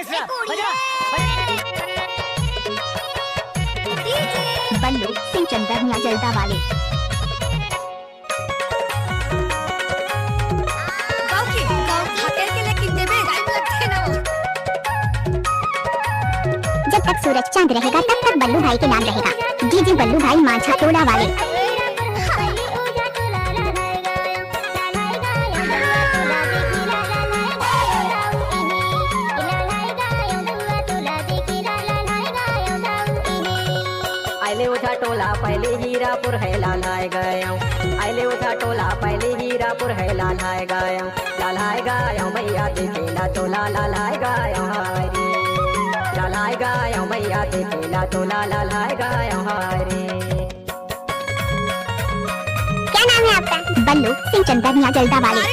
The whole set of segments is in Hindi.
ऑर्केस्ट्रा बजा। बल्लू सिंह चंदनिया जलदा वाले। जब तक सूरज चांद रहेगा तब तक बल्लू भाई के नाम रहेगा। जी बल्लू भाई माझा टोला वाले। आइले उठा टोला पहले हीरापुर है लालाए गया। आइले उठा टोला पहले हीरापुर है लालाए गया। लालाए गया मैया देखेला टोला लालाए गया हरे। लालाए गया मैया देखेला टोला लालाए गया हरे। क्या नाम है आपका? बल्लू सिंह चंदनिया जलदा वाले।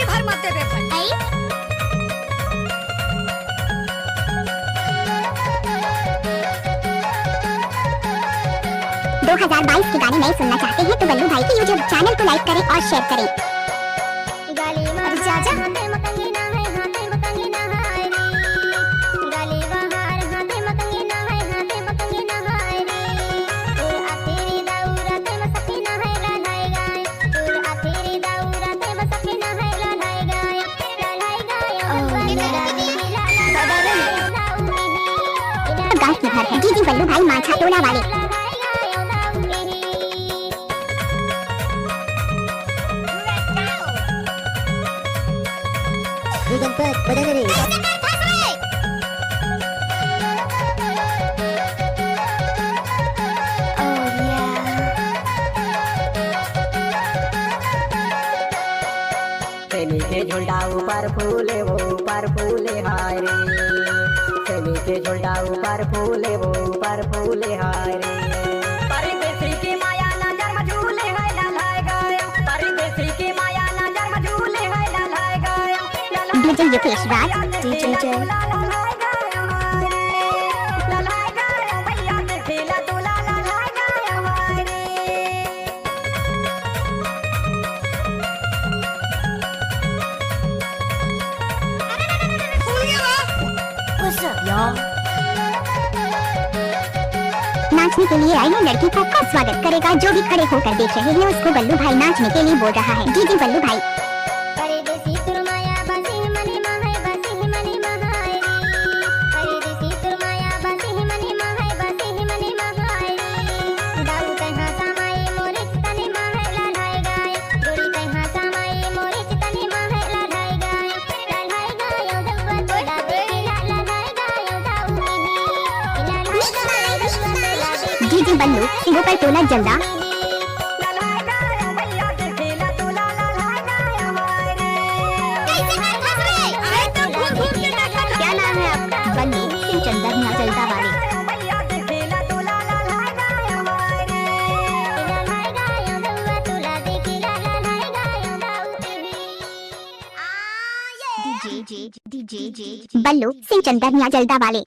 2022 के गाने नहीं सुनना चाहते हैं तो बल्लू भाई के यूट्यूब चैनल को लाइक करें और शेयर करें। गाँव के घर है जी बल्लू भाई माझा टोला वाले। सेमी के झुंडा ऊपर फूले वो ऊपर फूले हारे। सेमी के झुंडा ऊपर फूले वो ऊपर फूले हारे। परदेसी की माया नजर में झूले है लालाए गया। परदेसी की माया नजर में झूले है लालाए गया। डीजे युकेश राज डीजे जय। नाचने के लिए आई लड़की का कब स्वागत करेगा? जो भी खड़े होकर देख रहे हैं उसको बल्लू भाई नाचने के लिए बोल रहा है। जी बल्लू भाई। जी बल्लू सिंह पर टोला जलदा। क्या नाम है आपका? बल्लू सिंह चंदनिया जलदा वाले। बल्लू सिंह चंदनिया जलदा वाले।